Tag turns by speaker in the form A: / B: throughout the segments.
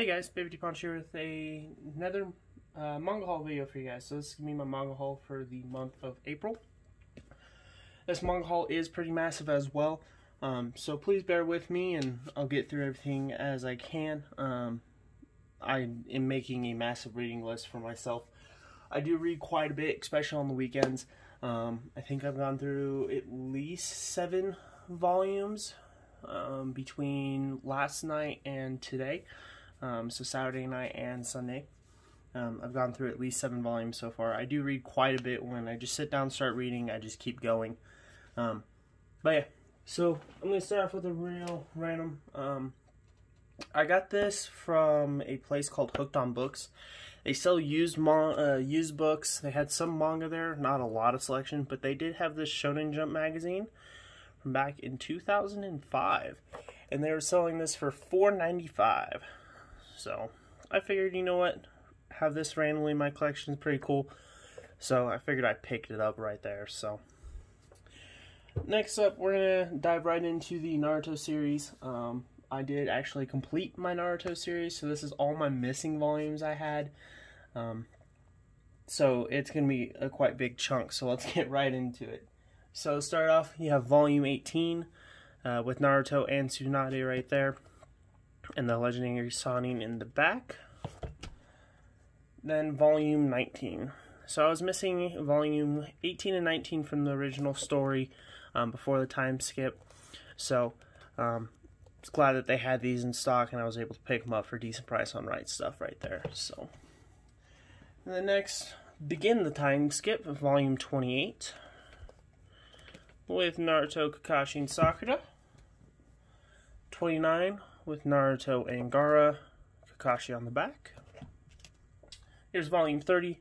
A: Hey guys, Baby D Punch here with another manga haul video for you guys. So this is going to be my manga haul for the month of April. This manga haul is pretty massive as well, so please bear with me and I'll get through everything as I can. I am making a massive reading list for myself. I do read quite a bit, especially on the weekends. I think I've gone through at least 7 volumes between last night and today. So Saturday night and Sunday. I've gone through at least 7 volumes so far. I do read quite a bit. When I just sit down and start reading, I just keep going. But yeah, so I'm going to start off with a real random. I got this from a place called Hooked on Books. They sell used books. They had some manga there, not a lot of selection, but they did have this Shonen Jump magazine from back in 2005. And they were selling this for $4.95. So I figured, you know what, have this randomly in my collection is pretty cool. So I figured I picked it up right there. So next up, we're gonna dive right into the Naruto series. I did actually complete my Naruto series, so this is all my missing volumes I had. So it's gonna be a quite big chunk. So let's get right into it. So to start off, you have volume 18 with Naruto and Tsunade right there, and the legendary Sannin in the back. Then volume 19. So I was missing volume 18 and 19 from the original story before the time skip. So I was glad that they had these in stock and I was able to pick them up for a decent price on Right Stuff right there. So and then next, begin the time skip of volume 28 with Naruto, Kakashi, and Sakura. 29 with Naruto and Gaara, Kakashi on the back. Here's volume 30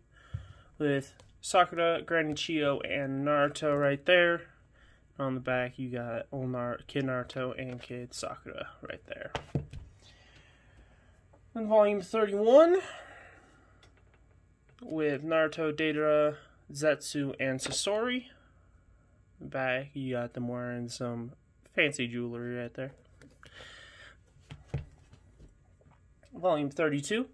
A: with Sakura, Granny Chiyo, and Naruto right there. On the back, you got old Kid Naruto and Kid Sakura right there. And volume 31 with Naruto, Deidara, Zetsu, and Sasori. Back, you got them wearing some fancy jewelry right there. Volume 32,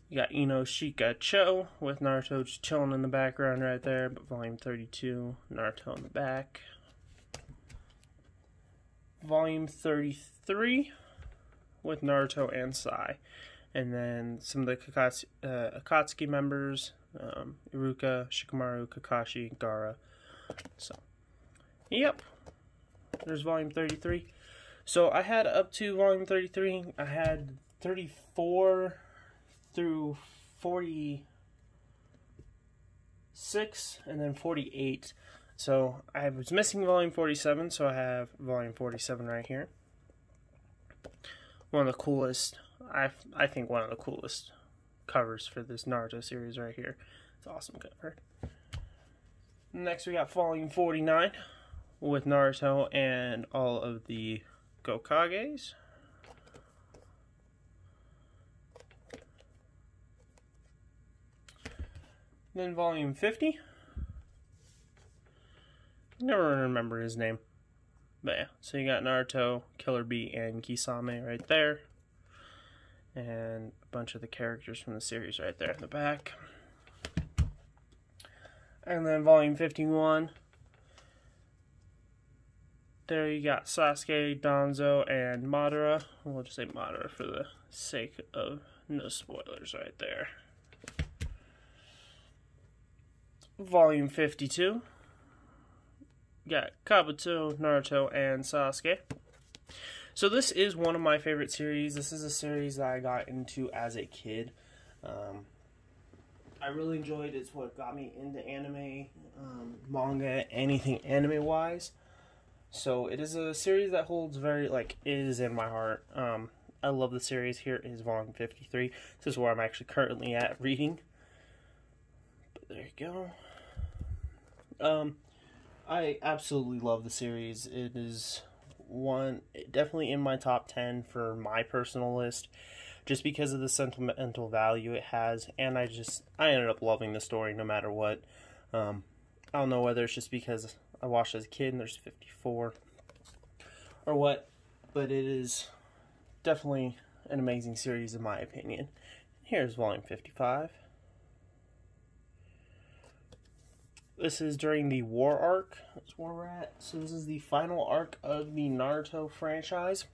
A: you got Ino, Shika, Cho, with Naruto just chilling in the background right there, but volume 32, Naruto in the back. Volume 33, with Naruto and Sai, and then some of the Akatsuki members, Iruka, Shikamaru, Kakashi, Gaara. So, yep, there's volume 33. So I had up to volume 33, I had 34 through 46, and then 48. So I was missing volume 47, so I have volume 47 right here. One of the coolest, I think one of the coolest covers for this Naruto series right here. It's an awesome cover. Next we got volume 49 with Naruto and all of the Gokages. Then volume 50. Never remember his name. But yeah, so you got Naruto, Killer Bee, and Kisame right there. And a bunch of the characters from the series right there in the back. And then volume 51. There you got Sasuke, Danzo, and Madara. We'll just say Madara for the sake of no spoilers right there. Volume 52. Got Kabuto, Naruto, and Sasuke. So this is one of my favorite series. This is a series that I got into as a kid. I really enjoyed it. It's what got me into anime, manga, anything anime-wise. So it is a series that holds very, it is in my heart. I love the series. Here is volume 53. This is where I'm actually currently at reading. But there you go. I absolutely love the series. It is definitely in my top 10 for my personal list, just because of the sentimental value it has, and I ended up loving the story no matter what. I don't know whether it's just because I watched as a kid and there's 54 or what, but it is definitely an amazing series in my opinion. Here's volume 55. This is during the war arc. That's where we're at. So this is the final arc of the Naruto franchise.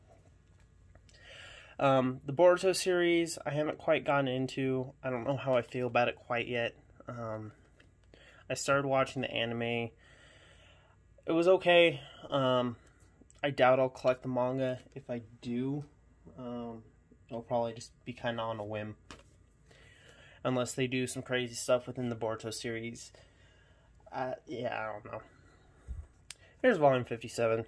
A: The Boruto series, I haven't quite gotten into. I don't know how I feel about it quite yet. I started watching the anime. It was okay. I doubt I'll collect the manga. If I do, it'll probably just be kind of on a whim. Unless they do some crazy stuff within the Boruto series. Yeah, I don't know. Here's volume 57.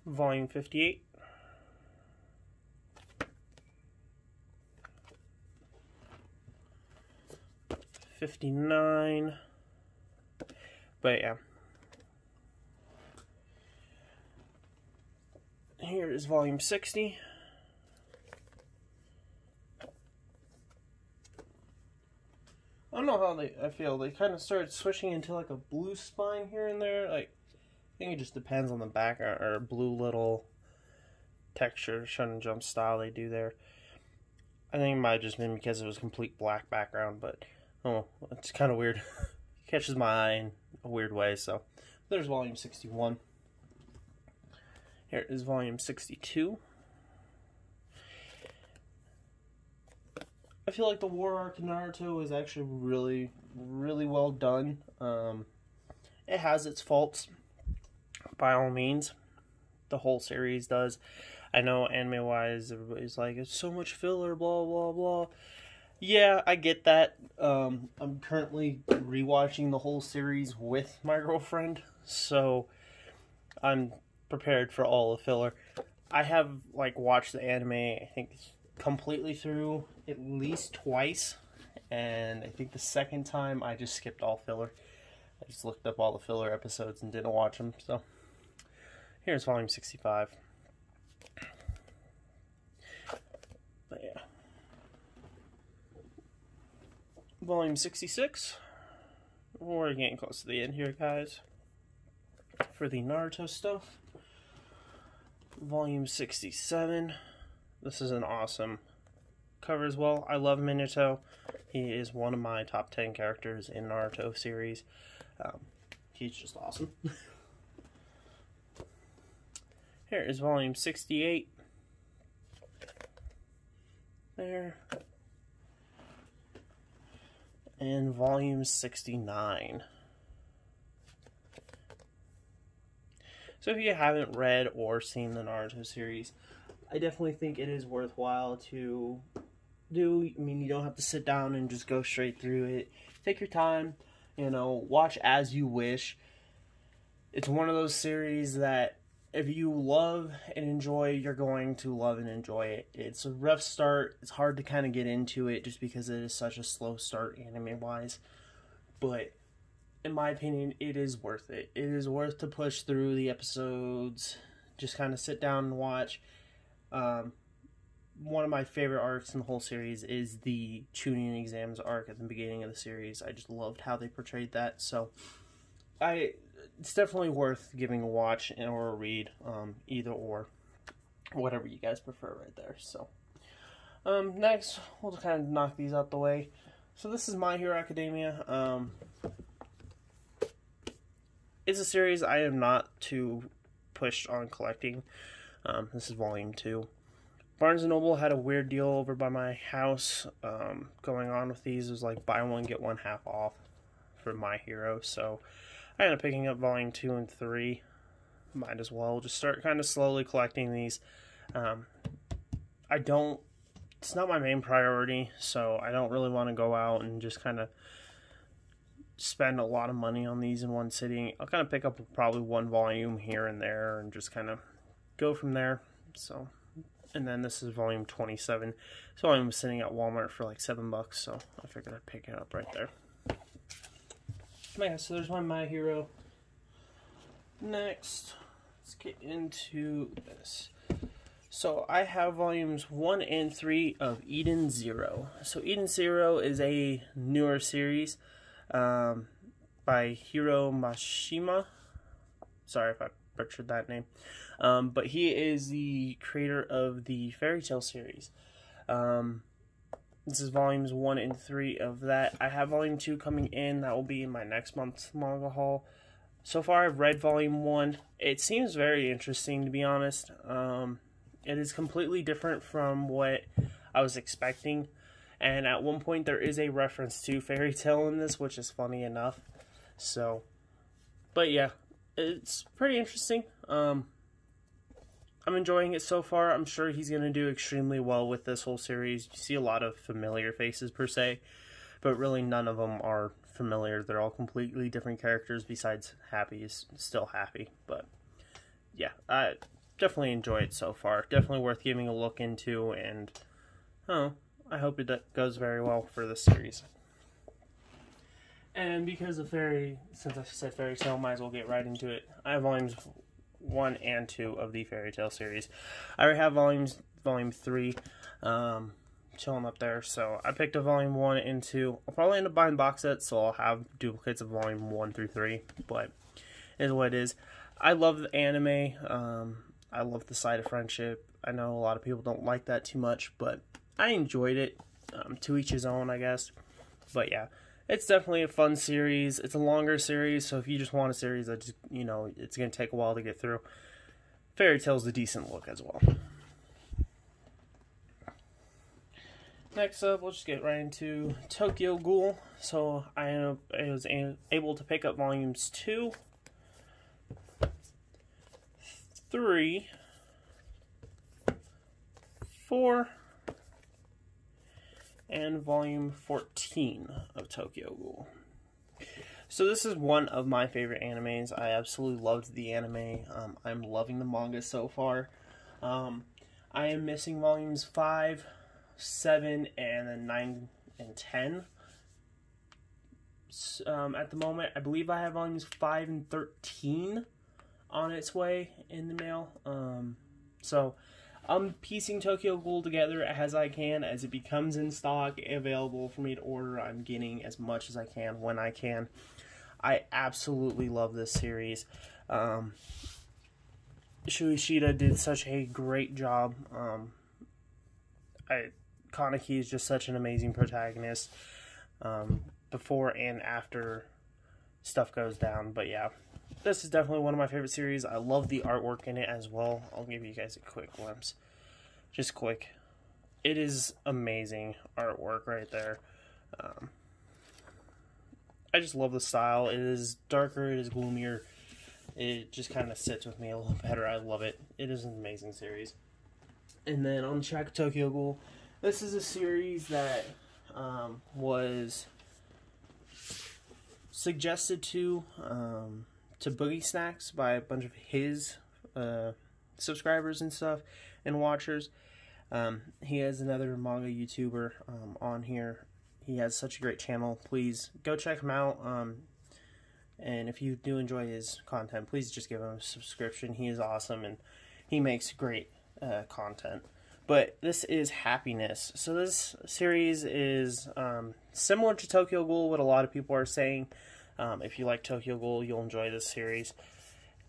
A: Volume 58. '59. But yeah. Here is volume 60. I don't know how I feel. They kind of started switching into like a blue spine here and there. Like, I think it just depends on the background or blue little texture, Shonen Jump style they do there. I think it might have just been because it was complete black background, but oh, it's kind of weird. Catches my eye in a weird way. So there's volume 61. Here is volume 62. I feel like the war arc in Naruto is actually really, really well done. It has its faults, by all means. The whole series does. I know anime-wise, everybody's like, it's so much filler, blah, blah, blah. Yeah, I get that. I'm currently rewatching the whole series with my girlfriend, so I'm prepared for all the filler. I have, like, watched the anime, I think, completely through at least twice, and I think the second time I just skipped all filler. I just looked up all the filler episodes and didn't watch them. So here's volume 65. But yeah, volume 66. We're getting close to the end here, guys, for the Naruto stuff. Volume 67. This is an awesome cover as well. I love Minato. He is one of my top 10 characters in Naruto series. He's just awesome. Here is volume 68. There. And volume 69. So if you haven't read or seen the Naruto series, I definitely think it is worthwhile to do. I mean, you don't have to sit down and just go straight through it. Take your time, you know, watch as you wish. It's one of those series that if you love and enjoy, you're going to love and enjoy it. It's a rough start. It's hard to kind of get into it just because it is such a slow start anime-wise. But in my opinion, it is worth it. It is worth to push through the episodes. Just kind of sit down and watch. One of my favorite arcs in the whole series is the Chunin exams arc at the beginning of the series. I just loved how they portrayed that. So it's definitely worth giving a watch or a read, either or, whatever you guys prefer right there. So next, we'll just kind of knock these out the way. So this is My Hero Academia. It's a series I am not too pushed on collecting. This is volume 2. Barnes & Noble had a weird deal over by my house going on with these. It was like buy one, get one half off for My Hero. So I ended up picking up volume 2 and 3. Might as well just start kind of slowly collecting these. It's not my main priority, so I don't really want to go out and just kind of spend a lot of money on these in one sitting. I'll kind of pick up probably one volume here and there and just kind of go from there. So, and then this is volume 27. This volume was sitting at Walmart for like $7, so I figured I'd pick it up right there. Yeah, so there's My Hero. Next, let's get into this. So I have volumes 1 and 3 of Eden Zero. So Eden Zero is a newer series by Hiro Mashima. Sorry if I butchered that name. But he is the creator of the Fairy Tail series. This is volumes 1 and 3 of that. I have volume 2 coming in. That will be in my next month's manga haul. So far, I've read volume 1. It seems very interesting, to be honest. It is completely different from what I was expecting. And at one point, there is a reference to Fairy Tail in this, which is funny enough. So, but yeah, it's pretty interesting. I'm enjoying it so far. I'm sure he's going to do extremely well with this whole series. You see a lot of familiar faces, per se, but really none of them are familiar. They're all completely different characters, besides Happy is still Happy. But yeah, I definitely enjoy it so far. Definitely worth giving a look into, and I hope it goes very well for this series. And because of since I said Fairy Tail, might as well get right into it. I have volumes 1 and 2 of the Fairy Tail series. I already have volume 3 chilling up there, so I picked up volume 1 and 2. I'll probably end up buying box sets, so I'll have duplicates of volume 1 through 3, but it is what it is. I love the anime. I love the side of friendship. I know a lot of people don't like that too much, but I enjoyed it. To each his own, I guess. But yeah, it's definitely a fun series. It's a longer series, so if you just want a series that just, it's going to take a while to get through, Fairy Tail's a decent look as well. Next up, we'll just get right into Tokyo Ghoul. So I was able to pick up volumes 2, 3, 4, and volume 14 of Tokyo Ghoul. So this is one of my favorite animes. I absolutely loved the anime. I'm loving the manga so far. I am missing volumes 5, 7, and then 9 and 10. At the moment, I believe I have volumes 5 and 13 on its way in the mail. So I'm piecing Tokyo Ghoul together as I can. As it becomes in stock, available for me to order, I'm getting as much as I can when I can. I absolutely love this series. Shueishida did such a great job. Kaneki is just such an amazing protagonist. Before and after stuff goes down. But yeah, this is definitely one of my favorite series. I love the artwork in it as well. I'll give you guys a quick glimpse. Just quick. It is amazing artwork right there. I just love the style. It is darker, it is gloomier. It just kind of sits with me a little better. I love it. It is an amazing series. And then on the track of Tokyo Ghoul, this is a series that was suggested to Boogie Snacks by a bunch of his subscribers and stuff and watchers. He has another manga YouTuber on here. He has such a great channel. Please go check him out. And if you do enjoy his content, please just give him a subscription. He is awesome and he makes great content. But this is Happiness. So this series is similar to Tokyo Ghoul, what a lot of people are saying. If you like Tokyo Ghoul, you'll enjoy this series.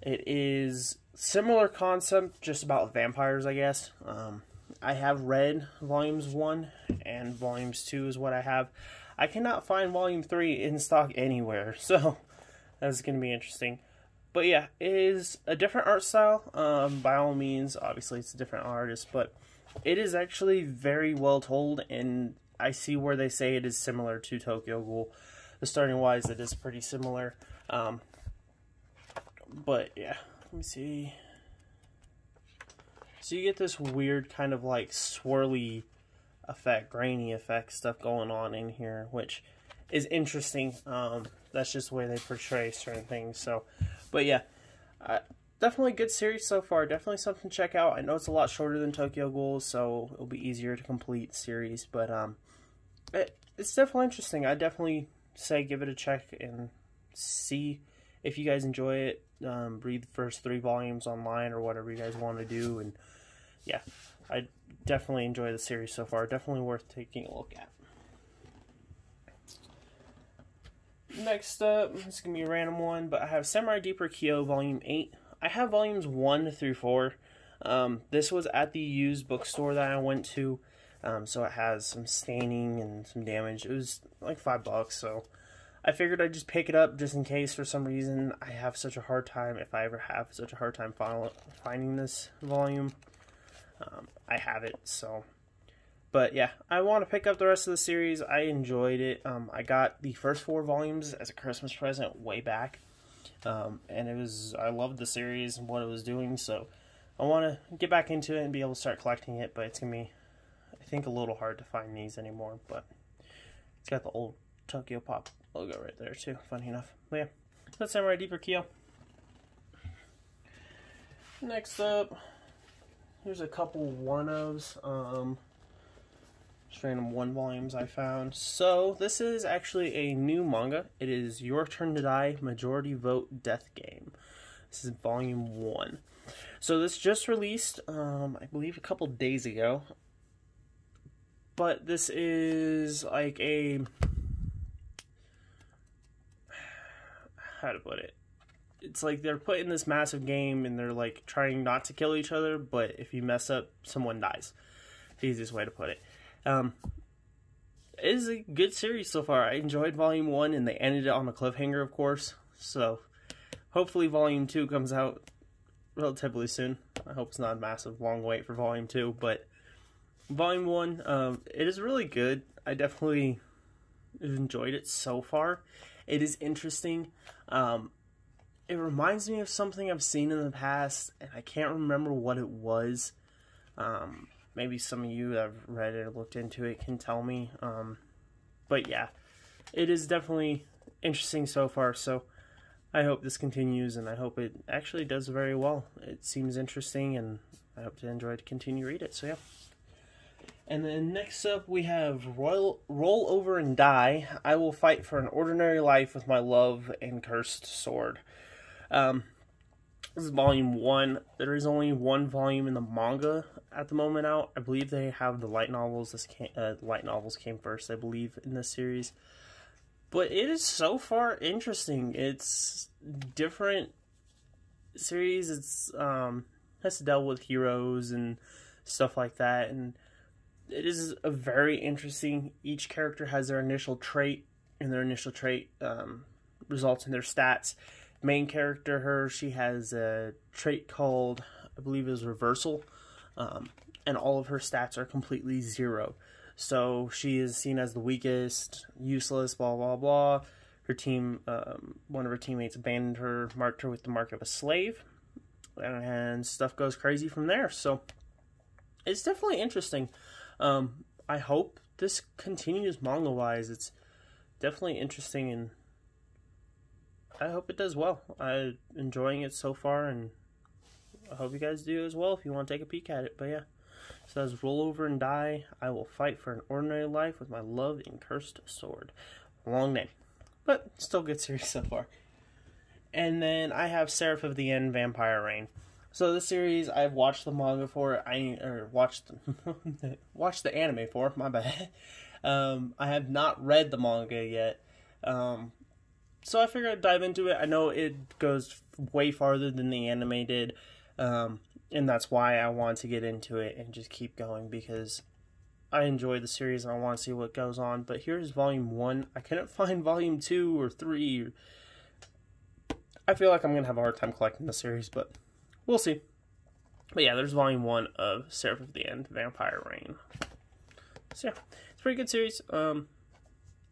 A: It is similar concept, just about vampires, I guess. I have read volumes 1 and volumes 2 is what I have. I cannot find volume 3 in stock anywhere, so that's going to be interesting. But yeah, it is a different art style, by all means. Obviously, it's a different artist, but it is actually very well told, and I see where they say it is similar to Tokyo Ghoul. The starting wise, it is pretty similar. But yeah, let me see. So you get this weird kind of like swirly effect, grainy effect stuff going on in here, which is interesting. That's just the way they portray certain things. So, but yeah, definitely a good series so far. Definitely something to check out. I know it's a lot shorter than Tokyo Ghoul, so it'll be easier to complete the series. But it's definitely interesting. I definitely say give it a check and see if you guys enjoy it. Read the first 3 volumes online or whatever you guys want to do, and yeah, I definitely enjoy the series so far. Definitely worth taking a look at. Next up, it's gonna be a random one, but I have Samurai Deeper Kyo Volume 8. I have volumes 1 through 4. This was at the used bookstore that I went to, so it has some staining and some damage. It was like $5, so I figured I'd just pick it up just in case for some reason I have such a hard time, if I ever have such a hard time finding this volume. I have it, so. But yeah, I want to pick up the rest of the series. I enjoyed it. I got the first 4 volumes as a Christmas present way back. And I loved the series and what it was doing, so I want to get back into it and be able to start collecting it, but it's going to be, I think, a little hard to find these anymore, but it's got the old Tokyo Pop logo right there too, funny enough. But yeah, that's Samurai Deeper Kyo. Next up, here's a couple one-ofs, just random 1 volumes I found. So this is actually a new manga. It is Your Turn to Die Majority Vote Death Game. This is volume 1. So this just released, I believe, a couple days ago. But this is like a, how to put it? It's like they're put in this massive game and they're like trying not to kill each other, but if you mess up, someone dies. The easiest way to put it. It is a good series so far. I enjoyed volume 1 and they ended it on a cliffhanger, of course. So hopefully volume 2 comes out relatively soon. I hope it's not a massive long wait for volume 2, but volume 1, it is really good. I definitely enjoyed it so far. It is interesting. It reminds me of something I've seen in the past, and I can't remember what it was. Maybe some of you that have read it or looked into it can tell me. But yeah, it is definitely interesting so far, so I hope this continues, and I hope it actually does very well. It seems interesting, and I hope to enjoy to continue to read it, so yeah. And then next up we have Roll Over and Die. I Will Fight for an Ordinary Life with My Love and Cursed Sword. This is volume 1. There is only 1 volume in the manga at the moment out. I believe they have the light novels. Light novels came first, I believe, in this series. But it is so far interesting. It's different series. It's has to deal with heroes and stuff like that, and it is a very interesting. Each character has their initial trait, and their initial trait results in their stats. Main character, she has a trait called, I believe it was Reversal, and all of her stats are completely 0. So she is seen as the weakest, useless, blah blah blah. Her team, one of her teammates abandoned her, marked her with the mark of a slave, and stuff goes crazy from there. So it's definitely interesting. I hope this continues manga-wise. It's definitely interesting, and I hope it does well. I'm enjoying it so far, and I hope you guys do as well if you want to take a peek at it. But yeah, so that's Roll Over and Die. I Will Fight for an Ordinary Life with My Love and Cursed Sword. Long name, but still good series so far. And then I have Seraph of the End, Vampire Reign. So this series I've watched the manga for. Watched the anime for. My bad. I have not read the manga yet. So I figured I'd dive into it. I know it goes way farther than the anime did, and that's why I want to get into it and just keep going, because I enjoy the series and I want to see what goes on. But here's volume 1. I couldn't find volume 2 or 3. I feel like I'm going to have a hard time collecting the series, but we'll see. But yeah, there's volume 1 of Seraph of the End, Vampire Reign. So yeah, it's a pretty good series.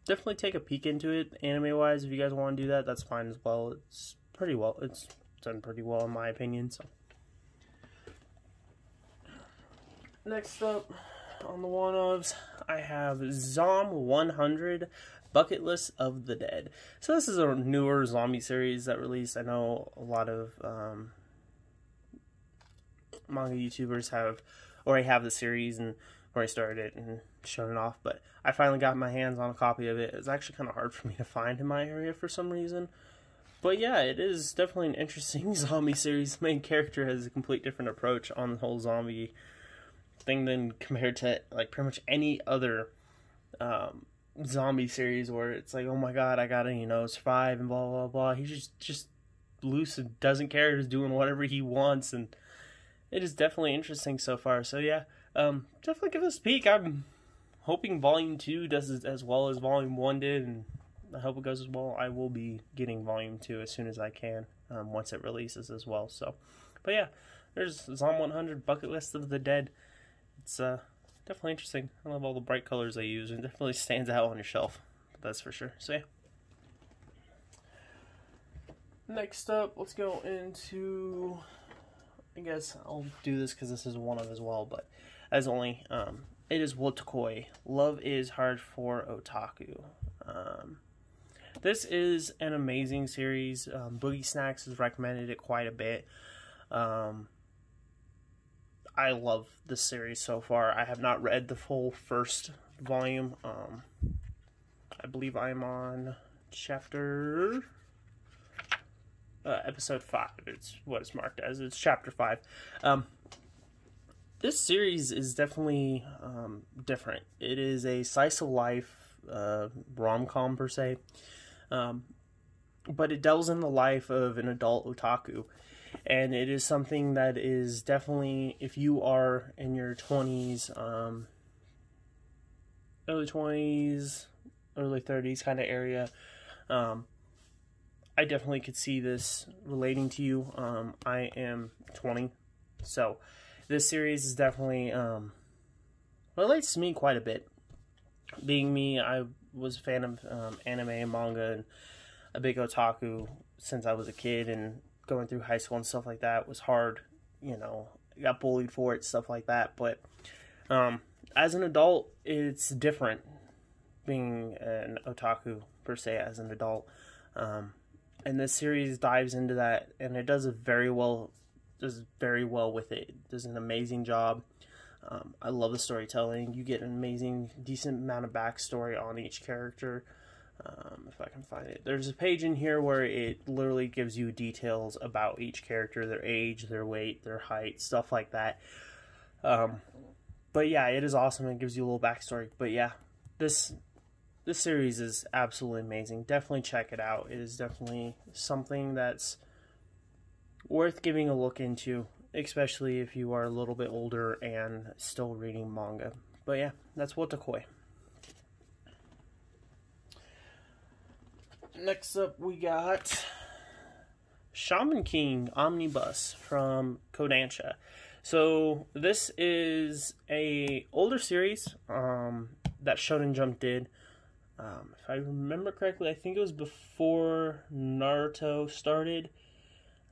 A: Definitely take a peek into it, anime-wise. If you guys want to do that, that's fine as well. It's pretty well. It's done pretty well in my opinion. So next up on the one-ofs, I have Zom 100, Bucket List of the Dead. So this is a newer zombie series that released. I know a lot of manga YouTubers already have the series and already started it and shown it off, but I finally got my hands on a copy of it. It's actually kind of hard for me to find in my area for some reason. But yeah, it is definitely an interesting zombie series. The main character has a complete different approach on the whole zombie thing than compared to like pretty much any other zombie series, where it's like, oh my god, I gotta, survive and blah blah blah. He's just loose and doesn't care, is doing whatever he wants, and it is definitely interesting so far. So yeah, definitely give this a peek. I'm hoping Volume 2 does as well as Volume 1 did, and I hope it goes as well. I will be getting Volume 2 as soon as I can, once it releases as well. So, but yeah, there's Zom 100 Bucket List of the Dead. It's definitely interesting. I love all the bright colors they use. It definitely stands out on your shelf, that's for sure. So yeah. Next up, let's go into, I guess I'll do this because this is one of as well, but as only, it is Wotakoi. Love is Hard for Otaku. This is an amazing series. Boogie Snacks has recommended it quite a bit. I love this series so far. I have not read the full first volume. I believe I'm on chapter... episode 5. It's what it's marked as. It's chapter 5. This series is definitely different. It is a slice of life rom-com per se, but it delves in the life of an adult otaku, and it is something that is definitely, if you are in your 20s, early 20s, early 30s kind of area, I definitely could see this relating to you. I am 20, so this series is definitely relates to me quite a bit. Being me, I was a fan of anime and manga, and a big otaku since I was a kid, and going through high school and stuff like that was hard. You know, I got bullied for it, stuff like that. But as an adult, it's different being an otaku per se as an adult. And this series dives into that, and it does very well with it. It does an amazing job. I love the storytelling. You get an amazing, decent amount of backstory on each character. If I can find it. There's a page in here where it literally gives you details about each character, their age, their weight, their height, stuff like that. But yeah, it is awesome. It gives you a little backstory. But yeah, this series is absolutely amazing. Definitely check it out. It is definitely something that's worth giving a look into, especially if you are a little bit older and still reading manga. But yeah, that's Wotakoi. Next up, we got Shaman King Omnibus from Kodansha. So this is a older series that Shonen Jump did. If I remember correctly, I think it was before Naruto started,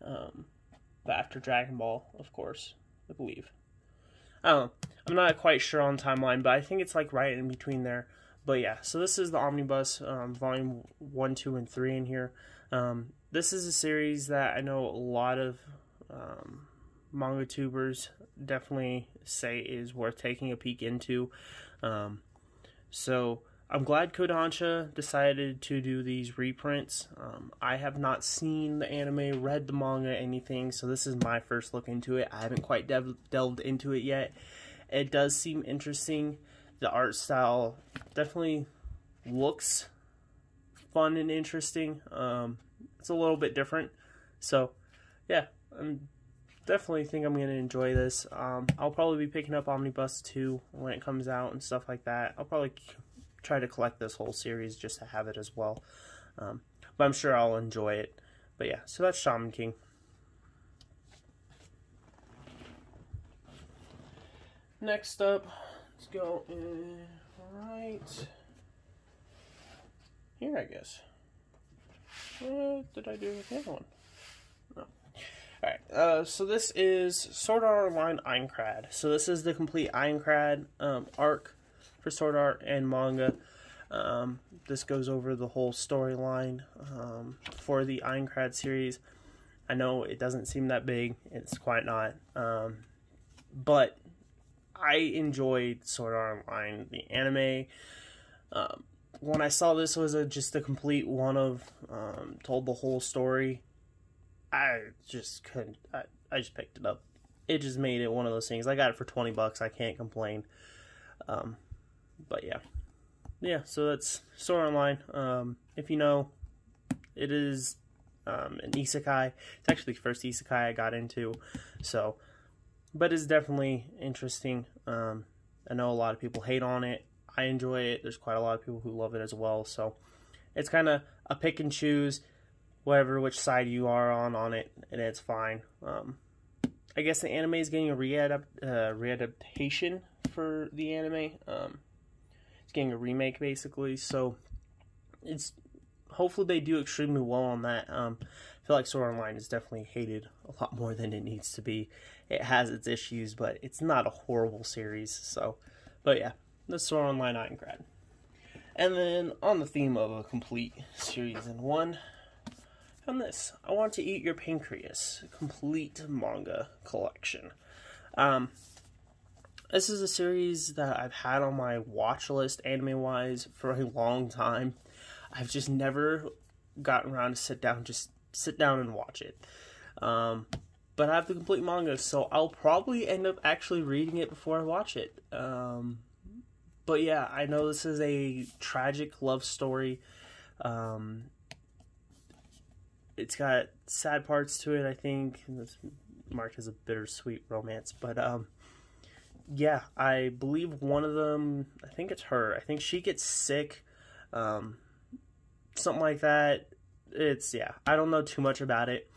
A: but after Dragon Ball, of course, I believe. I don't know. I'm not quite sure on timeline, but I think it's like right in between there. But yeah, so this is the Omnibus, volume 1, 2, and 3 in here. This is a series that I know a lot of manga tubers definitely say is worth taking a peek into. So I'm glad Kodansha decided to do these reprints. I have not seen the anime, read the manga, anything, so this is my first look into it. I haven't quite delved into it yet. It does seem interesting. The art style definitely looks fun and interesting. It's a little bit different. So, yeah, I definitely think I'm going to enjoy this. I'll probably be picking up Omnibus 2 when it comes out and stuff like that. I'll probably try to collect this whole series just to have it as well. But I'm sure I'll enjoy it. But yeah, so that's Shaman King. Next up, let's go in right here, I guess. What did I do with the other one? No. Alright, so this is Sword Art Online Aincrad. So this is the complete Aincrad arc for Sword Art and manga. This goes over the whole storyline for the Aincrad series. I know it doesn't seem that big. It's quite not. But I enjoyed Sword Art Online, the anime. When I saw this was just a complete one of, told the whole story, I just couldn't, I just picked it up. It just made it one of those things. I got it for 20 bucks. I can't complain. But yeah. Yeah, so that's Sword Art Online. If you know, it is an isekai. It's actually the first isekai I got into, so, but it's definitely interesting. I know a lot of people hate on it. I enjoy it. There's quite a lot of people who love it as well, so it's kind of a pick and choose, which side you are on it, and it's fine. I guess the anime is getting a readaptation for the anime. It's getting a remake, basically, so it's hopefully they do extremely well on that. I feel like Sword Art Online is definitely hated a lot more than it needs to be. It has its issues, but it's not a horrible series. So, but yeah, that's Sword Art Online Ironclad. And then on the theme of a complete series in one, on this, I Want to Eat Your Pancreas, complete manga collection. This is a series that I've had on my watch list, anime-wise, for a long time. I've just never gotten around to sit down and watch it. But I have the complete manga, so I'll probably end up actually reading it before I watch it. But yeah, I know this is a tragic love story. It's got sad parts to it, I think. It's marked as a bittersweet romance, but yeah, I believe one of them, I think it's her. I think she gets sick, something like that. Yeah, I don't know too much about it.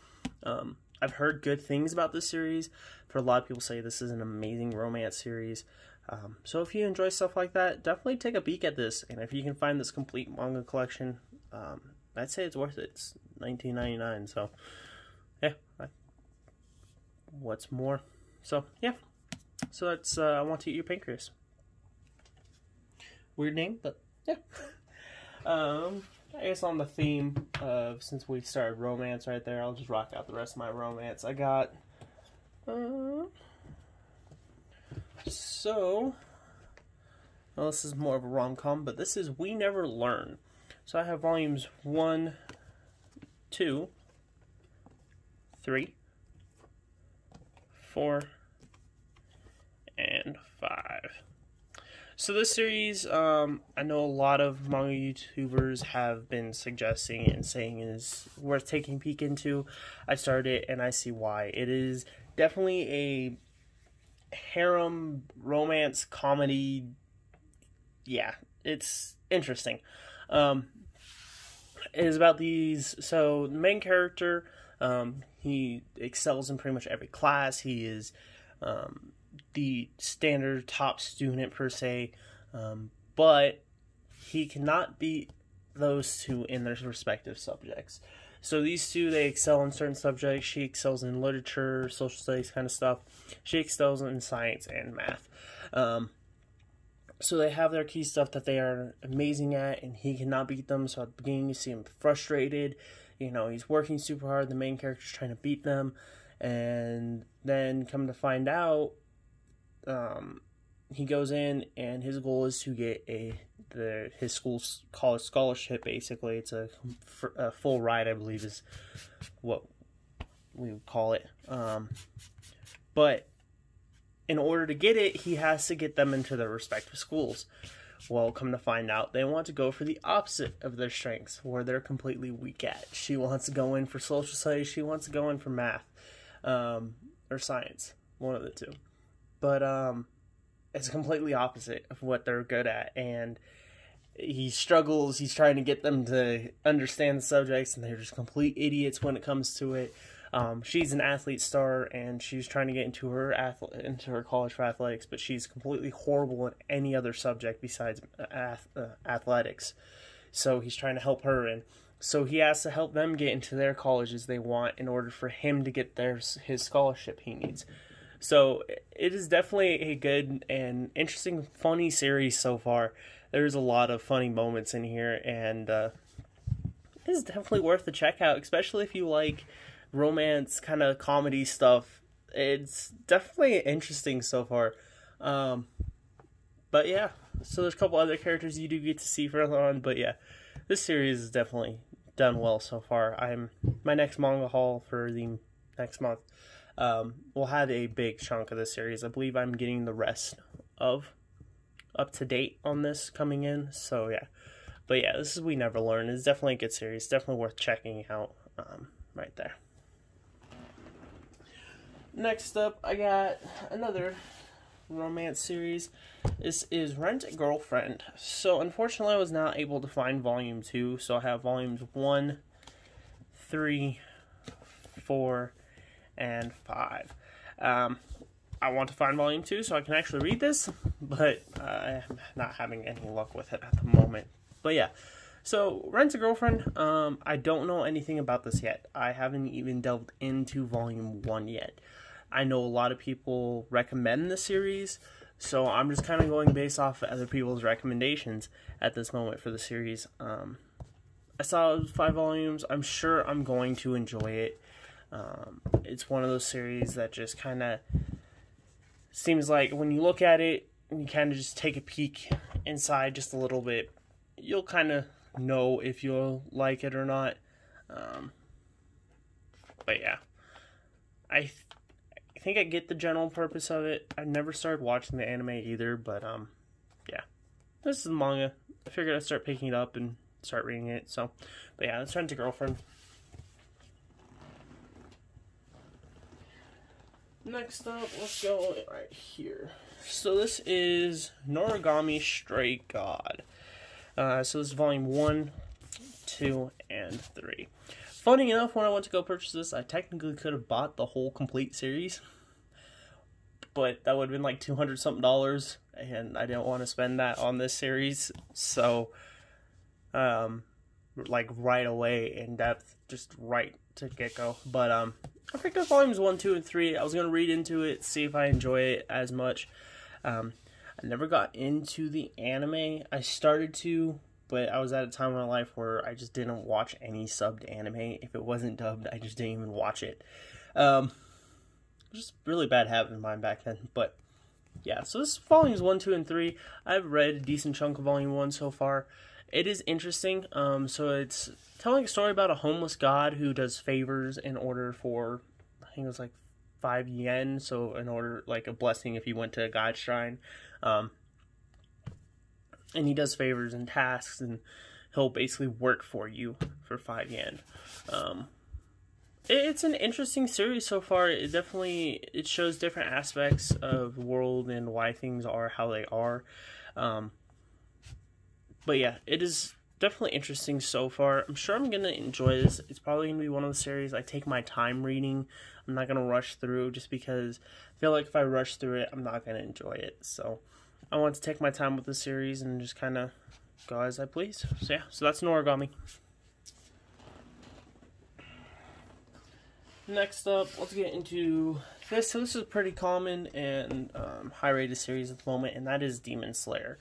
A: I've heard good things about this series. For a lot of people say this is an amazing romance series. So if you enjoy stuff like that, definitely take a peek at this. And if you can find this complete manga collection, I'd say it's worth it. It's $19.99. So yeah, what's more? So yeah, so that's I Want to Eat Your Pancreas. Weird name, but yeah. I guess on the theme of, since we started romance right there, I'll just rock out the rest of my romance. I got, well, this is more of a rom-com, but this is We Never Learn. So I have volumes 1, 2, 3, 4, and 5. So this series, I know a lot of manga YouTubers have been suggesting and saying is worth taking a peek into. I started it and I see why. It is definitely a harem romance comedy. Yeah, it's interesting. It is about these, so the main character, he excels in pretty much every class. He is the standard top student per se, but he cannot beat those two in their respective subjects. So these two, they excel in certain subjects. She excels in literature, social studies kind of stuff. She excels in science and math. So they have their key stuff that they are amazing at, and he cannot beat them. So at the beginning you see him frustrated. You know, he's working super hard. The main character's trying to beat them, and then come to find out, he goes in and his goal is to get his school's college scholarship. Basically, it's a full ride, I believe, is what we would call it. But in order to get it, he has to get them into their respective schools. Well, come to find out, they want to go for the opposite of their strengths, where they're completely weak at. She wants to go in for social studies. She wants to go in for math, or science, one of the two. But it's completely opposite of what they're good at, and he struggles. He's trying to get them to understand the subjects, and they're just complete idiots when it comes to it. She's an athlete star, and she's trying to get into her college for athletics, but she's completely horrible in any other subject besides athletics. So he's trying to help her, and so he has to help them get into their colleges they want in order for him to get his scholarship he needs. So it is definitely a good and interesting, funny series so far. There's a lot of funny moments in here, and it is definitely worth the check out, especially if you like romance kind of comedy stuff. It's definitely interesting so far. But yeah, so there's a couple other characters you do get to see further on, but yeah, this series is definitely done well so far. My next manga haul for the next month will have a big chunk of the series. I believe I'm getting the rest of up to date on this coming in, so yeah. But yeah, this is We Never Learn. It's definitely a good series, definitely worth checking out. right there. Next up, I got another romance series. This is Rent a Girlfriend. So unfortunately I was not able to find volume 2, so I have volumes 1, 3, 4, and 5. I want to find volume 2 so I can actually read this, but I'm not having any luck with it at the moment. But yeah, so Rent a Girlfriend, I don't know anything about this yet. I haven't even delved into volume 1 yet. I know a lot of people recommend the series, so I'm just kind of going based off of other people's recommendations at this moment for the series. I saw 5 volumes. I'm sure I'm going to enjoy it. It's one of those series that just kind of seems like when you look at it and you kind of just take a peek inside just a little bit, you'll kind of know if you'll like it or not. But yeah, I think I get the general purpose of it. I never started watching the anime either, but yeah, this is the manga. I figured I'd start picking it up and start reading it. So, but yeah, let's Rent a Girlfriend. Next up, let's go right here. So this is Origami Stray God. So this is volume 1, 2, and 3. Funny enough, when I went to go purchase this, I technically could have bought the whole complete series, but that would have been like $200 something, and I didn't want to spend that on this series. So, like right away in depth, just right to get go. But I picked up volumes 1, 2, and 3. I was gonna read into it, see if I enjoy it as much. I never got into the anime. I started to, but I was at a time in my life where I just didn't watch any subbed anime. If it wasn't dubbed, I just didn't even watch it. Just really bad habit of mine back then. But yeah, so this is volumes 1, 2, and 3. I've read a decent chunk of volume 1 so far. It is interesting. So it's telling a story about a homeless god who does favors in order for, I think it was like 5 yen, so in order, like a blessing if you went to a god shrine. And he does favors and tasks, and he'll basically work for you for 5 yen. It's an interesting series so far. It shows different aspects of the world and why things are how they are. But yeah, it is definitely interesting so far. I'm sure I'm going to enjoy this. It's probably going to be one of the series I take my time reading. I'm not going to rush through just because I feel like if I rush through it, I'm not going to enjoy it. So I want to take my time with the series and just kind of go as I please. So yeah, so that's Origami. Next up, let's get into this. So this is a pretty common and high-rated series at the moment, and that is Demon Slayer.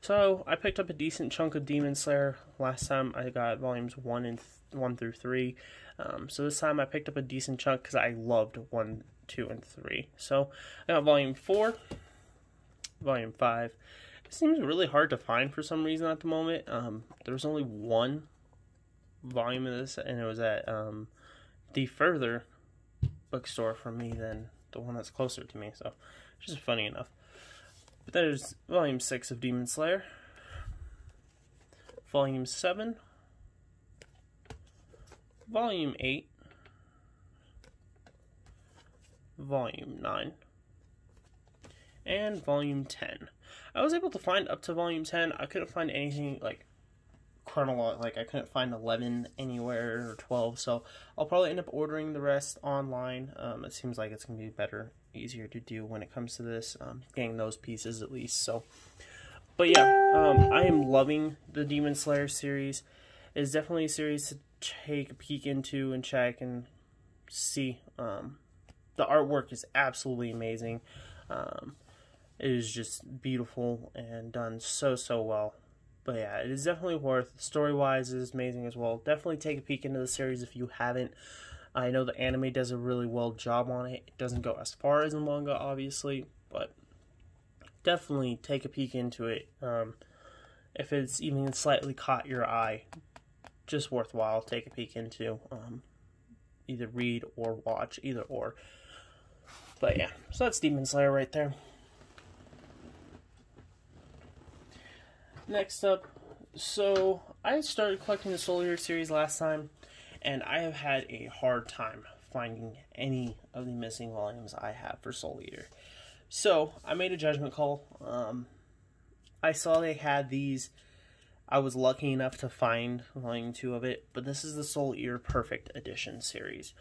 A: So I picked up a decent chunk of Demon Slayer. Last time I got volumes 1 through 3. So this time I picked up a decent chunk because I loved 1, 2, and 3. So I got volume 4, volume 5. It seems really hard to find for some reason at the moment. There was only 1 volume of this, and it was at the further bookstore from me than the one that's closer to me. So it's just funny enough. But there's volume 6 of Demon Slayer, volume 7, volume 8, volume 9, and volume 10. I was able to find up to volume 10. I couldn't find anything like chronological, like I couldn't find 11 anywhere or 12, so I'll probably end up ordering the rest online. It seems like it's going to be better, easier to do when it comes to this, getting those pieces at least. So, but yeah, I am loving the Demon Slayer series. It's definitely a series to take a peek into and check and see. The artwork is absolutely amazing. It is just beautiful and done so well. But yeah, it is definitely worth. Story-wise, it is amazing as well. Definitely take a peek into the series if you haven't. I know the anime does a really well job on it. It doesn't go as far as the manga, obviously, but definitely take a peek into it. If it's even slightly caught your eye, just worthwhile. Take a peek into. Either read or watch, either or. But yeah, so that's Demon Slayer right there. Next up, so I started collecting the Soul Eater series last time, and I have had a hard time finding any of the missing volumes I have for Soul Eater. So I made a judgment call. I saw they had these. I was lucky enough to find volume 2 of it, but this is the Soul Eater Perfect Edition series.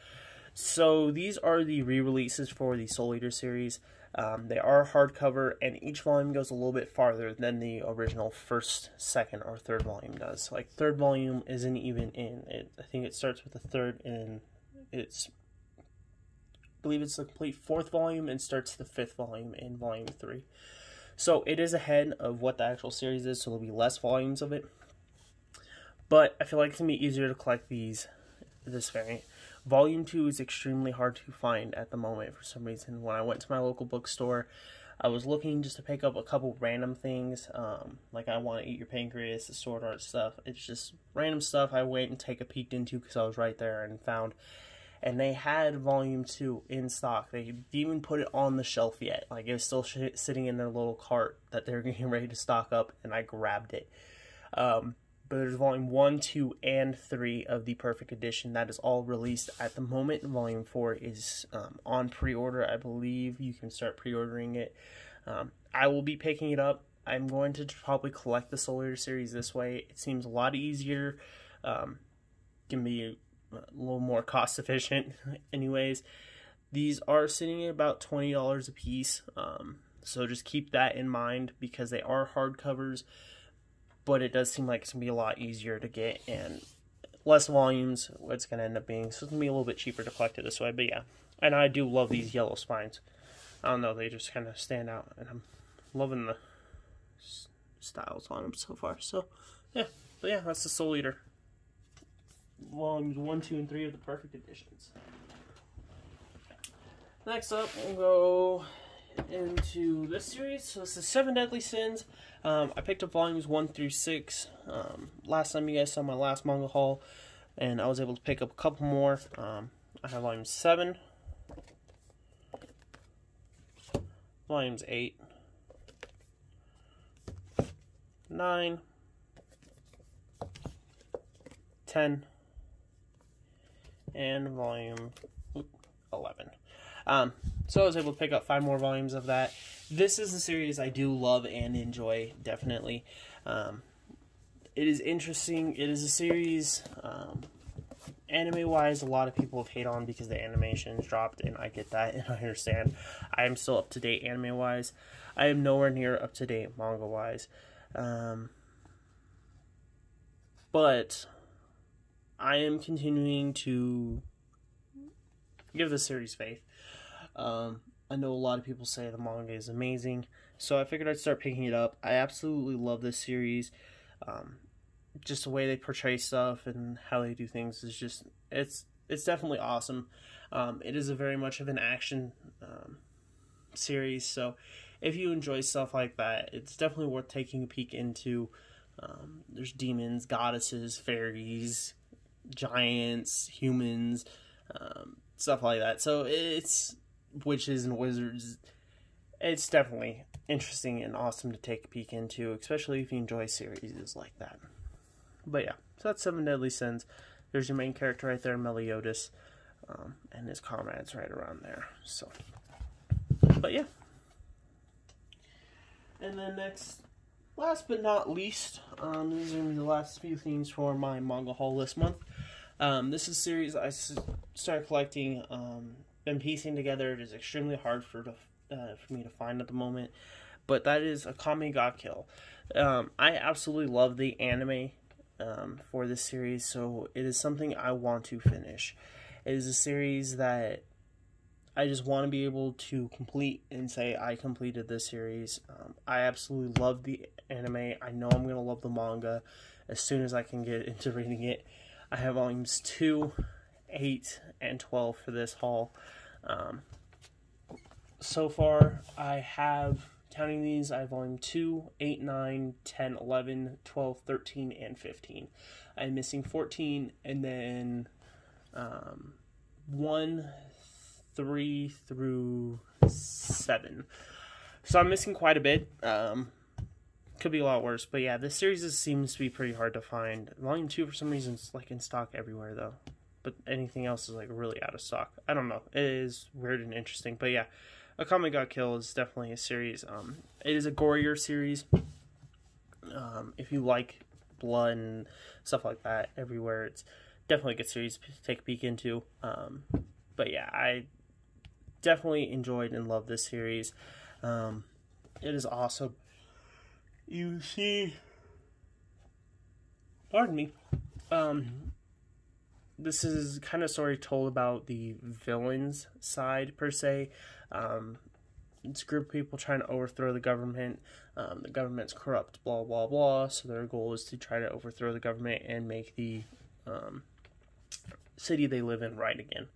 A: So these are the re-releases for the Soul Eater series. They are hardcover, and each volume goes a little bit farther than the original first, second, or third volume does. Like, third volume isn't even in it. I think it starts with the third, and I believe it's the complete fourth volume, and starts the fifth volume in volume 3. So it is ahead of what the actual series is, so there'll be less volumes of it. But I feel like it's going to be easier to collect this variant. Volume 2 is extremely hard to find at the moment for some reason. When I went to my local bookstore, I was looking just to pick up a couple random things. Like I Want to Eat Your Pancreas, the sword art stuff. It's just random stuff I went and take a peek into because I was right there and found. And they had Volume 2 in stock. They didn't even put it on the shelf yet. Like, it was still sitting in their little cart that they're getting ready to stock up, and I grabbed it. But there's Volume 1, 2, and 3 of the Perfect Edition. That is all released at the moment. Volume 4 is on pre-order. I believe you can start pre-ordering it. I will be picking it up. I'm going to probably collect the Soul Eater series this way. It seems a lot easier. Can be a little more cost efficient anyways. These are sitting at about $20 a piece, so just keep that in mind because they are hardcovers, but it does seem like it's going to be a lot easier to get and less volumes it's going to end up being, so it's going to be a little bit cheaper to collect it this way. But yeah, and I do love these yellow spines. I don't know, they just kind of stand out, and I'm loving the styles on them so far. So yeah, but yeah, that's the Soul Eater volumes 1, 2, and 3 of the Perfect Editions. Next up, we'll go into this series. So this is 7 Deadly Sins. I picked up volumes 1 through 6. Last time you guys saw my last manga haul, and I was able to pick up a couple more. I have volumes 7, volumes 8, 9, 10, and volume 11. So I was able to pick up 5 more volumes of that. This is a series I do love and enjoy, definitely. It is interesting. It is a series, anime-wise, a lot of people have hate on because the animation's dropped, and I get that, and I understand. I am still up-to-date anime-wise. I am nowhere near up-to-date manga-wise. But I am continuing to give the series faith. I know a lot of people say the manga is amazing, so I figured I'd start picking it up. I absolutely love this series. Just the way they portray stuff and how they do things is just, it's definitely awesome. It is a very much of an action series, so if you enjoy stuff like that, it's definitely worth taking a peek into. There's demons, goddesses, fairies, giants, humans, stuff like that. So it's witches and wizards. It's definitely interesting and awesome to take a peek into, especially if you enjoy series like that. But yeah, so that's 7 Deadly Sins. There's your main character right there, Meliodas, and his comrades right around there. So, but yeah. And then next, last but not least, these are going to be the last few things for my manga haul this month. This is a series I started collecting, been piecing together. It is extremely hard for me to find at the moment, but that is Akami God Kill. I absolutely love the anime for this series, so it is something I want to finish. It is a series that I just want to be able to complete and say I completed this series. I absolutely love the anime. I know I'm going to love the manga as soon as I can get into reading it. I have volumes 2, 8, and 12 for this haul. So far, I have, counting these, I have volume 2, 8, 9, 10, 11, 12, 13, and 15. I'm missing 14, and then 1, 3 through 7. So I'm missing quite a bit. Could be a lot worse, but yeah, this series seems to be pretty hard to find. Volume 2, for some reason, is like in stock everywhere, though. but anything else is like really out of stock. I don't know. It is weird and interesting, but yeah, Akami God Kill is definitely a series. It is a gorier series. If you like blood and stuff like that everywhere, it's definitely a good series to take a peek into. But yeah, I definitely enjoyed and loved this series. It is awesome. You see, pardon me, this is kind of story told about the villains side, per se. It's a group of people trying to overthrow the government. The government's corrupt, blah, blah, blah. So their goal is to try to overthrow the government and make the city they live in right again.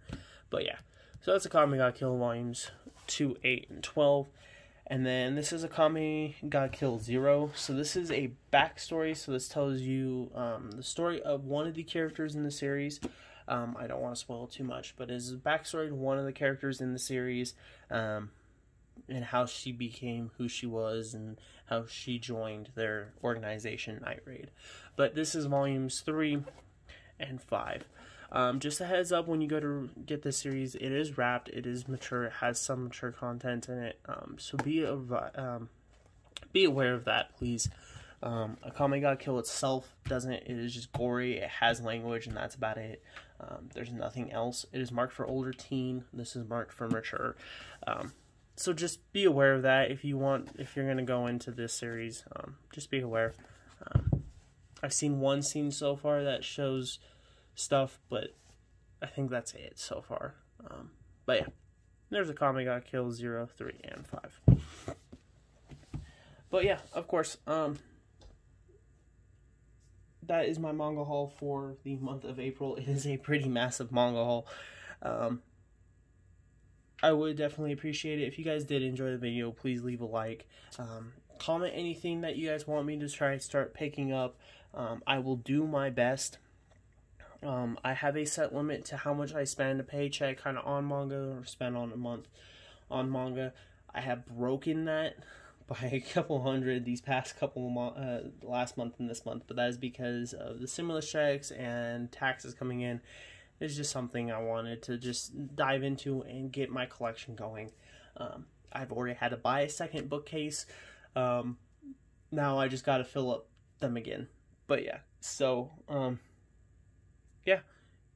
A: But yeah, so that's Akami God Kill volumes 2, 8, and 12. And then this is Akami God Kill 0. So this is a backstory. So this tells you the story of one of the characters in the series. I don't want to spoil too much, but it's a backstory to one of the characters in the series, and how she became who she was and how she joined their organization, Night Raid. But this is volumes 3 and 5. Just a heads up, when you go to get this series, it is wrapped, it is mature, it has some mature content in it, so be aware of that, please. Akami God Kill itself doesn't, it is just gory, it has language, and that's about it. There's nothing else. It is marked for older teen, this is marked for mature. So just be aware of that if you're going to go into this series, just be aware. I've seen one scene so far that shows stuff, but I think that's it so far. But yeah, there's Akami God Kill 0, 3, and 5. But yeah, of course, that is my manga haul for the month of April. It is a pretty massive manga haul. I would definitely appreciate it. If you guys did enjoy the video, please leave a like. Comment anything that you guys want me to try to start picking up. I will do my best. I have a set limit to how much I spend a paycheck kind of on manga, or spend on a month on manga. I have broken that by a couple hundred these past couple last month and this month, but that is because of the stimulus checks and taxes coming in. It's just something I wanted to just dive into and get my collection going. I've already had to buy a second bookcase. Now I just got to fill up them again. But yeah, so yeah,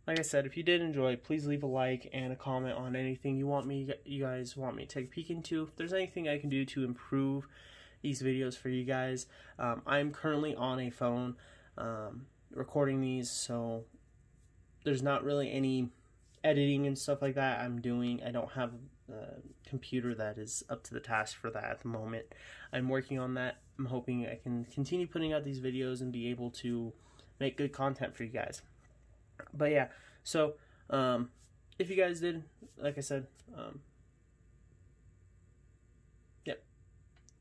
A: like I said, if you did enjoy, please leave a like and a comment on anything you guys want me to take a peek into. If there's anything I can do to improve these videos for you guys. I'm currently on a phone recording these, so there's not really any editing and stuff like that I'm doing. I don't have a computer that is up to the task for that at the moment. I'm working on that. I'm hoping I can continue putting out these videos and be able to make good content for you guys. But yeah, so if you guys did, like I said, yep.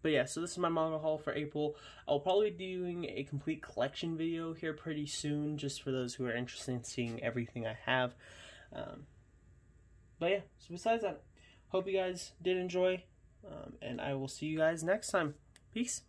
A: But yeah, so this is my manga haul for April. I'll probably be doing a complete collection video here pretty soon, just for those who are interested in seeing everything I have. But yeah, so besides that, hope you guys did enjoy, and I will see you guys next time. Peace.